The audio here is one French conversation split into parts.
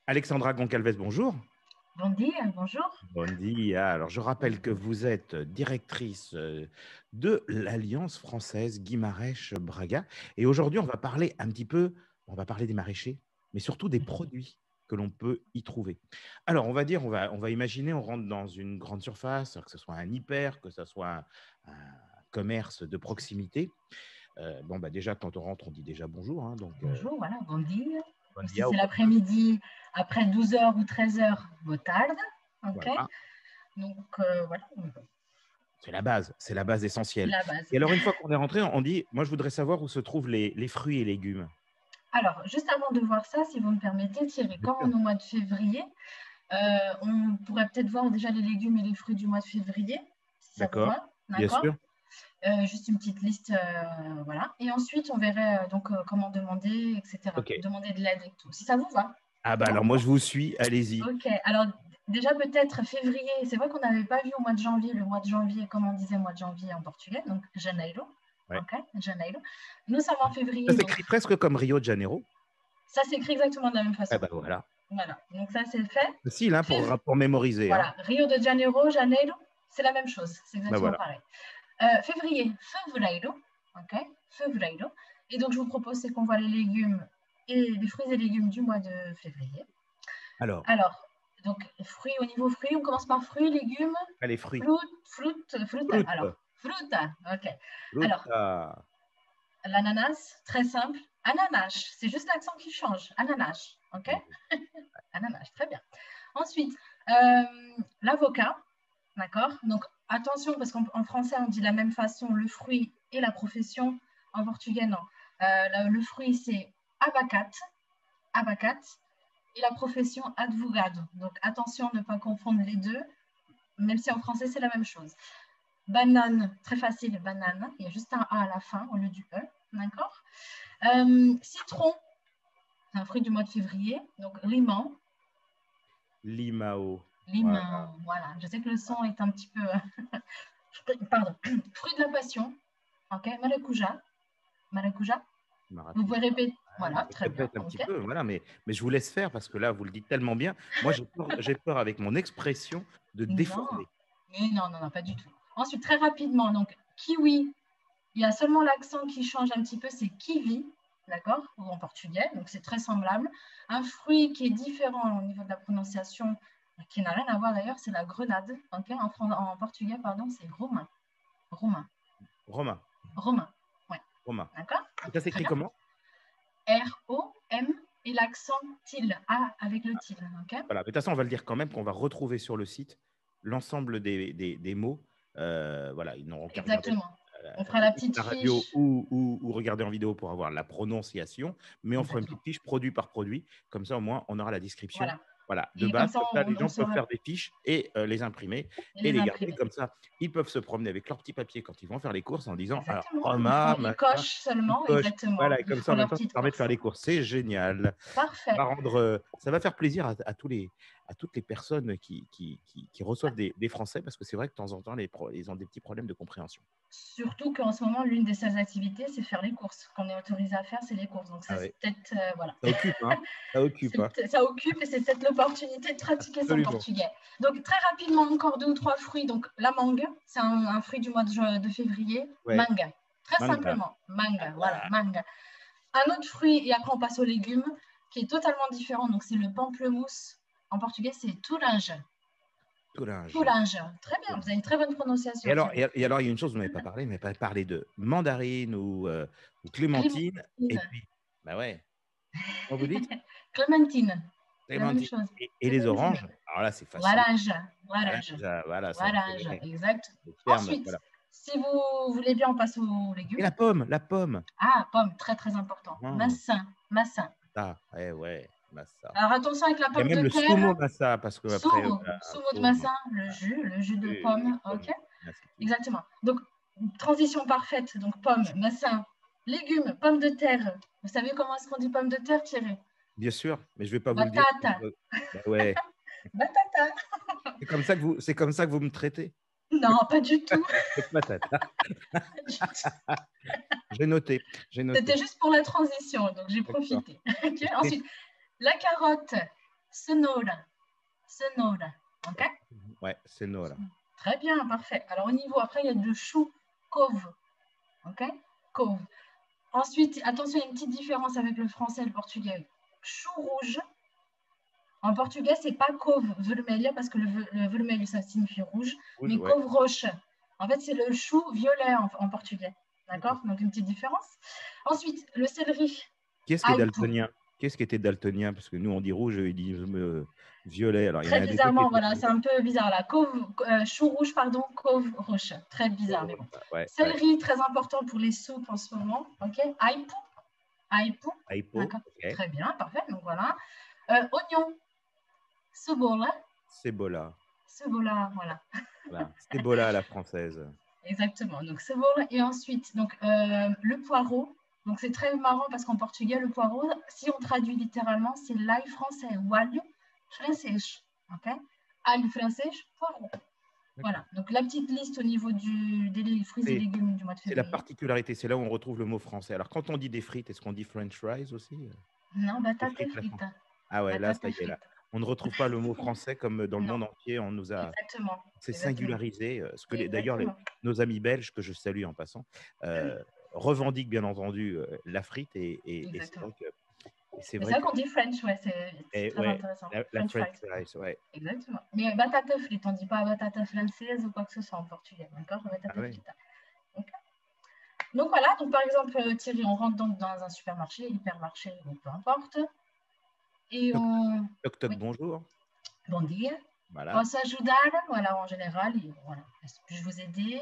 Alexandra Goncalves, bonjour. Bon dia, bonjour. Bon dia. Alors, je rappelle que vous êtes directrice de l'Alliance française Guimarães-Braga. Et aujourd'hui, on va parler un petit peu, on va parler des maraîchers, mais surtout des produits que l'on peut y trouver. Alors, on va dire, on va imaginer, on rentre dans une grande surface, que ce soit un hyper, que ce soit un commerce de proximité. Bon, bah déjà, quand on rentre, on dit déjà bonjour. Hein, donc, Bonjour, voilà, bon dia. bon Si dia. c'est l'après-midi, après 12 heures ou 13 heures, boa tarde. OK. Voilà. Donc, voilà, C'est la base c'est essentielle. la base. Et alors, une fois qu'on est rentré, on dit, moi, je voudrais savoir où se trouvent les fruits et légumes. Alors, juste avant de voir ça, si vous me permettez, Thierry, Bien comme on sûr. est au mois de février, on pourrait peut-être voir déjà les légumes et les fruits du mois de février, si ça vous D'accord. va. Bien D'accord. sûr. Juste une petite liste, voilà. Et ensuite, on verrait donc comment demander, etc. OK. Demander de l'aide et tout. Si ça vous va. Ah C'est bah bon. alors, moi, je vous suis. Allez-y. Ok, alors déjà peut-être février, c'est vrai qu'on n'avait pas vu au mois de janvier, le mois de janvier, comme on disait mois de janvier en portugais, donc janeiro, Ouais. ok, janeiro. Nous sommes en Ça février, donc s'écrit presque comme Rio de Janeiro. ça s'écrit exactement de la même Ah façon. bah voilà. Voilà, donc ça c'est fait. Facile hein, pour mémoriser. Hein. Voilà, Rio de Janeiro, Janeiro, c'est la même chose, c'est Bah exactement voilà. pareil. Février, fevereiro, ok, fevereiro. Et donc je vous propose c'est qu'on voit les légumes et les fruits et légumes du mois de février. Alors, Alors, donc, fruits, au niveau fruits, on commence par fruits, légumes, les fruits. fruta. Alors, Fruit. fruta, ok. Alors, Fruta. l'ananas, très simple. Ananas, c'est juste l'accent qui change. Ananas, ok. Ananas, très bien. Ensuite, l'avocat, d'accord. Donc, attention, parce qu'en français, on dit de la même façon le fruit et la profession. En portugais, non. Le fruit, c'est abacate, abacate. Et la profession advogado. Donc attention à ne pas confondre les deux, même si en français c'est la même chose. Banane, très facile, banane. Il y a juste un A à la fin au lieu du E. D'accord. Citron, c'est un fruit du mois de février. Donc limon. Limao. Voilà. Limon, voilà. Je sais que le son est un petit peu. Pardon. Fruit de la passion. Ok. Maracuja. Maracuja. Vous pouvez Maracuja. répéter. Ouais, Voilà, je très bien. répète un petit Ok. peu, voilà, mais je vous laisse faire parce que là, vous le dites tellement bien. Moi, j'ai peur avec mon expression de Non, déformer. mais non, non, non, pas du tout. Ensuite, très rapidement, donc kiwi. Il y a seulement l'accent qui change un petit peu, c'est kiwi, d'accord, ou en portugais, donc c'est très semblable. Un fruit qui est différent au niveau de la prononciation, qui n'a rien à voir d'ailleurs, c'est la grenade. Ok, en portugais, pardon, c'est romain. Romain. Romain. Romain. Ouais. Romain. D'accord. Et ça Très s'écrit bien. comment? R-O-M et l'accent til, A avec le til. Ok. Voilà. De toute façon, on va le dire quand même qu'on va retrouver sur le site l'ensemble des mots. Voilà, ils n'auront qu'à regarder Exactement. On fera la petite la radio fiche. ou regarder en vidéo pour avoir la prononciation, mais on fera une Exactement. petite fiche produit par produit. Comme ça, au moins, on aura la description. Voilà. Voilà, de Et comme base, ça, comme ça, les on gens peuvent saura faire des fiches et les imprimer et les les garder. imprimer. Comme ça, ils peuvent se promener avec leur petit papier quand ils vont faire les courses en disant alors, Exactement. Roma, Ils machin, cochent ils seulement, cochent. exactement. Voilà, et Ils comme ça, en font même leur temps, ça petite permet de course. faire les courses. C'est génial. Parfait. Ça va faire plaisir à toutes les personnes qui reçoivent des Français parce que c'est vrai que de temps en temps, ils ont des petits problèmes de compréhension. Surtout qu'en ce moment, l'une des seules activités, c'est faire les courses. Qu'on est autorisé à faire, c'est les courses. Donc, ça, Ah c'est ouais. peut-être. Voilà. Ça occupe, hein. Ça occupe, hein. Ça occupe et c'est peut-être l'opportunité de pratiquer son Absolument. portugais. Donc, très rapidement, encore 2 ou 3 fruits. Donc, la mangue, c'est un fruit du mois de février. Ouais. Manga. Très Manga. simplement. Manga. Voilà, Ah, manga. Un autre fruit, et après, on passe aux légumes, qui est totalement différent. Donc, c'est le pamplemousse. En portugais, c'est tourange. Touringe. Tourange. Très bien. Vous avez une très bonne prononciation, Thierry. Et alors, il y a une chose, vous n'avez pas parlé, mais pas parlé de mandarine ou clémentine. Et Clémentine. puis, bah ouais, comment vous dites? Clémentine. C'est la même Clémentine. chose. Et C'est la les même chose. oranges, alors là, c'est facile. Orange. Voilà, Orange. voilà, ça, on Orange. connaît. Exact. Le terme, Ensuite, voilà. si vous voulez bien, on passe aux Et légumes. la pomme, la pomme. Ah, pomme, très très important. Hum, Massin. Massin. ça, ouais, massa. Alors attention avec la Il y a pomme de même le terre. sumo massa, parce que après, Sumo. voilà, Sumo de saume. massin, le jus de Oui, pomme. Ok. c'est tout. Exactement. Donc, transition parfaite. Donc, pomme, massin, légumes, pommes de terre. Vous savez comment est-ce qu'on dit pomme de terre, Thierry? Bien sûr, mais je ne vais pas vous le dire. Batata. Ben ouais. Batata. C'est comme ça que vous me traitez. Non, pas du tout. Patate. Pas du tout. J'ai noté, C'était juste pour la transition, donc j'ai D'accord. profité. Ok. Ensuite, la carotte, cenoura. Cenoura. OK? Ouais, cenoura. Très bien, parfait. Alors, au niveau, après, il y a de chou, couve. OK? Couve. Ensuite, attention, il y a une petite différence avec le français et le portugais. Chou rouge. En portugais, c'est pas couve vermelha parce que le vermelho, ça signifie rouge, Rouge, mais ouais. couve roche. En fait, c'est le chou violet en portugais. D'accord? Donc, une petite différence. Ensuite, le céleri. Qui est-ce qui est Aipo. daltonien? Qu'est-ce qui était daltonien? Parce que nous, on dit rouge, ils disent violet. Alors, il y en Très a des deux qui bizarrement, étaient. voilà, c'est un peu bizarre là. Chou rouge, pardon, couve roche. Très bizarre, mais bon. Ouais, Céleri, très important pour les soupes en ce moment. OK? Aipo. Aipo. Aipo, D'accord? ok. Très bien, parfait. Donc, voilà. Oignon. Cebola. Cebola. Cebola, voilà. Voilà. Cebola à la française. Exactement. Donc, cebola. Et ensuite, donc, le poireau. Donc, c'est très marrant parce qu'en portugais, le poireau, si on traduit littéralement, c'est l'ail français ou alho francês. OK? Alho français, poireau. Voilà. Donc, la petite liste au niveau des fruits et légumes du mois de C'est la février. particularité, c'est là où on retrouve le mot français. Alors, quand on dit des frites, est-ce qu'on dit French fries aussi? Non, batata Des frites à la frite. Ah ouais, là, ça Batata y est, là. frite. On ne retrouve pas le mot français comme dans le Non, monde entier. On nous a exactement. C'est Exactement. singularisé. Ce que d'ailleurs, Exactement. nos amis belges, que je salue en passant, revendiquent bien entendu la frite. Et c'est Exactement. vrai que. C'est Mais vrai c'est vrai que. qu'on dit French, ouais, c'est très Ouais, intéressant. la French French fries. fries, ouais. Exactement. Mais batata frite, on ne dit pas batata française ou quoi que ce soit en portugais. D'accord? Ah Batata ouais. frita. Donc voilà, donc par exemple, Thierry, on rentre donc dans un supermarché, hypermarché, ou peu importe. Et Toc, on. toc, toc, Oui, bonjour. bon dia. Voilà. Posso ajudar? Voilà, en général, voilà. Puis-je vous aider?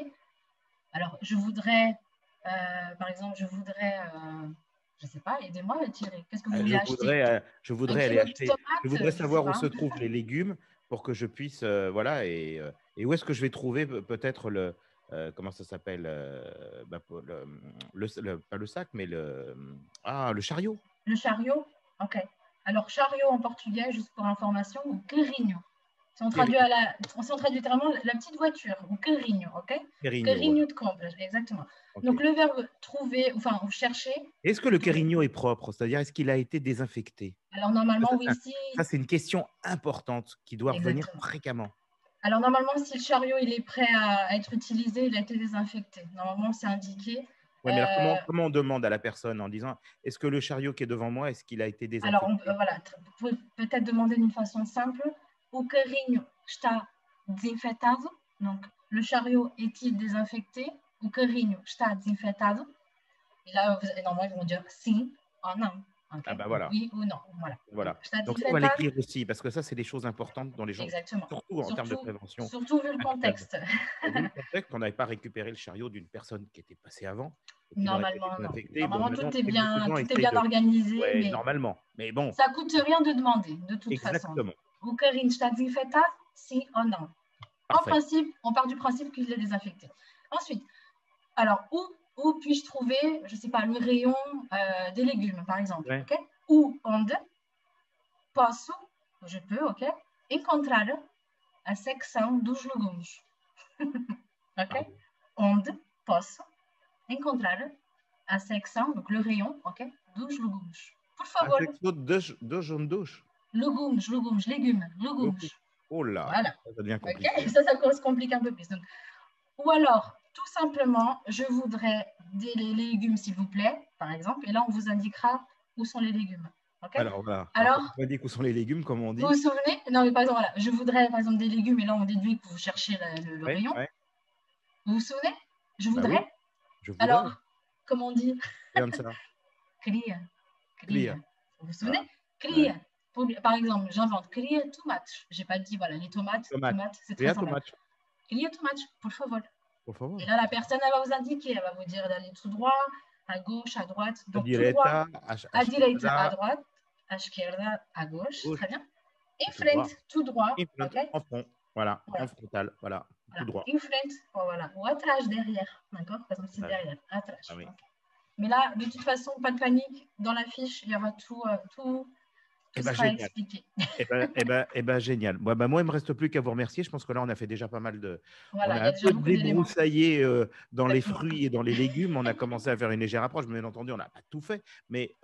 Alors, je voudrais, par exemple, je ne sais pas, aidez-moi, Thierry. Qu'est-ce que vous voulez acheter? Je Un voudrais aller kilo de acheter. Je tomates? voudrais Je ne sais savoir où pas. se trouvent les légumes pour que je puisse, voilà, et où est-ce que je vais trouver peut-être comment ça s'appelle, pas le sac, mais le chariot. Le chariot? Ok. Alors, chariot en portugais, juste pour information, ou carrinho. Si on traduit, si on traduit littéralement, la petite voiture, ou carrinho, ok? Querigno, voilà. Carrinho de compras, exactement. Ok. Donc, le verbe trouver, enfin, ou chercher. Est-ce que le Donc, Querigno est propre? C'est-à-dire, est-ce qu'il a été désinfecté? alors, normalement, oui, si. Ça, c'est une question importante qui doit revenir Exactement. fréquemment. Alors, normalement, si le chariot il est prêt à être utilisé, il a été désinfecté. Normalement, c'est indiqué. Oui, mais alors comment on demande à la personne en disant, est-ce que le chariot qui est devant moi, est-ce qu'il a été Alors, désinfecté? voilà, peut-être demander d'une façon simple. O carrinho está desinfetado? Donc, le chariot est-il désinfecté? O carrinho está desinfetado? Et là, normalement, ils vont dire si ou non. Okay? Ah ben voilà. Oui ou non. Voilà. Voilà. Está Donc ça, on va desinfetado? l'écrire aussi, parce que ça, c'est des choses importantes dont les gens, Exactement. surtout en termes de prévention, Surtout vu le acceptent. contexte. Vu le contexte, on n'avait pas récupéré le chariot d'une personne qui était passée avant et qui n'aurait pas été Normalement, non. désinfecté. Bon, Normalement, maintenant, beaucoup de tout gens est essayent bien de. organisé, Ouais, mais normalement. Mais bon, ça coûte rien de demander, de toute façon. exactement. O carrinho está desinfetado? Si ou non. En Parfait. principe, on part du principe qu'il est désinfecté. Ensuite, alors, où puis-je trouver, je ne sais pas, le rayon des légumes, par exemple, Ouais. ok? Ou onde posso, je peux, ok? Encontrar a secção dos legumes. Ok? Pardon. Onde posso encontrar a secção, donc le rayon, ok? Dos legumes. Por favor. Deux jaunes douche. Légumes, légumes. Oh là, Voilà. ça devient Ok? compliqué. Ça se complique un peu plus. Donc, ou alors, tout simplement, je voudrais des légumes, s'il vous plaît, par exemple, et là, on vous indiquera où sont les légumes. Okay? Alors, voilà. Alors, quand on dit où sont les légumes, comme on dit. vous vous souvenez? Non, mais par exemple, voilà, je voudrais, par exemple, des légumes, et là, on déduit que vous cherchez le Ouais, rayon. ouais. Vous vous souvenez? Je Bah voudrais. oui, je voudrais. Alors, comment on dit? Rien de ça. Cria. Clear. Vous vous souvenez? Voilà. Cria. Ouais. Par exemple, j'invente. Cria tomates. Je n'ai pas dit, voilà, les tomates, c'est très simple. Cria tomates, pour favor. Por favor. Et là, la personne, elle va vous indiquer, elle va vous dire d'aller tout droit, à gauche, à droite. Donc, tout droit, à direita, à droite, à esquerda, à gauche. Très bien. In front, tout droit. Okay? En front. Voilà. En frontal. Voilà. Tout droit. In front, voilà. Ou atrás, derrière. D'accord? Par exemple, c'est derrière. Atrás. Ah oui. Okay. Mais là, de toute façon, pas de panique. Dans la fiche, il y aura tout tout sera génial. expliqué. Génial. Moi, il ne me reste plus qu'à vous remercier. Je pense que là, on a fait déjà pas mal de… Voilà, on il a y a un déjà peu beaucoup d'éléments. débroussaillé dans les Exactement. fruits et dans les légumes. On a commencé à faire une légère approche. Bien entendu, on n'a pas tout fait. Mais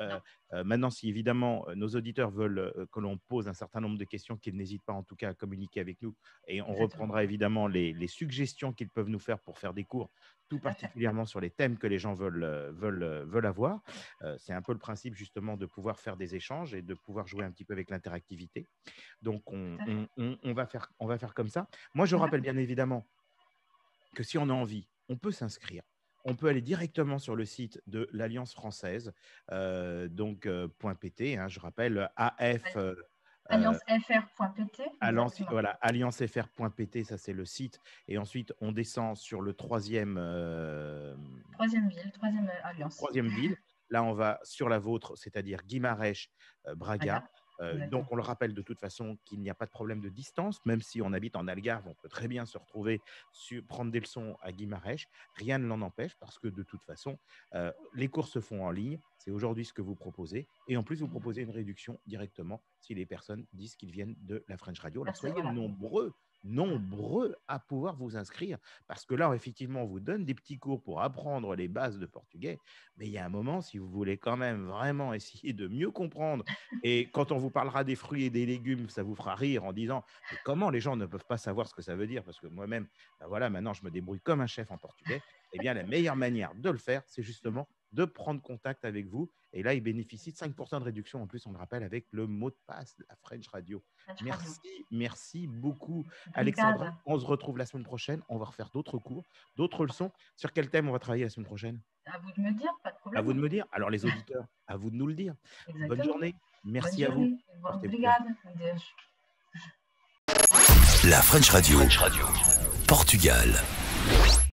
maintenant, si évidemment nos auditeurs veulent que l'on pose un certain nombre de questions, qu'ils n'hésitent pas en tout cas à communiquer avec nous. Et on Exactement. reprendra évidemment les suggestions qu'ils peuvent nous faire pour faire des cours, tout particulièrement sur les thèmes que les gens veulent avoir. C'est un peu le principe justement de pouvoir faire des échanges et de pouvoir jouer un petit peu avec l'interactivité. Donc, on va faire comme ça. Moi, je rappelle bien évidemment que si on a envie, on peut s'inscrire. On peut aller directement sur le site de l'Alliance française, .pt, hein, je rappelle, AllianceFR.pt. voilà, alliancefr.pt, ça c'est le site. Et ensuite, on descend sur le troisième alliance. Troisième ville. Là, on va sur la vôtre, c'est-à-dire Guimarães, Braga. Donc, on le rappelle de toute façon qu'il n'y a pas de problème de distance, même si on habite en Algarve, on peut très bien se retrouver, prendre des leçons à Guimarães. Rien ne l'en empêche parce que de toute façon, les cours se font en ligne. C'est aujourd'hui ce que vous proposez. Et en plus, vous proposez une réduction directement si les personnes disent qu'ils viennent de la French Radio. Alors, soyez nombreux à pouvoir vous inscrire parce que là, effectivement, on vous donne des petits cours pour apprendre les bases de portugais. Mais il y a un moment, si vous voulez quand même vraiment essayer de mieux comprendre, et quand on vous parlera des fruits et des légumes, ça vous fera rire en disant mais comment les gens ne peuvent pas savoir ce que ça veut dire, parce que moi-même, voilà, maintenant je me débrouille comme un chef en portugais. Eh bien, la meilleure manière de le faire, c'est justement de prendre contact avec vous. Et là, il bénéficie de 5% de réduction. En plus, on le rappelle avec le mot de passe de la French Radio. Merci beaucoup, Alexandra. On se retrouve la semaine prochaine. On va refaire d'autres cours, d'autres leçons. Sur quel thème on va travailler la semaine prochaine? À vous de me dire, pas de problème. À vous de me dire. Alors, les auditeurs, à vous de nous le dire. Exactement. Bonne journée. Merci à vous. Obrigada. La French Radio. Portugal.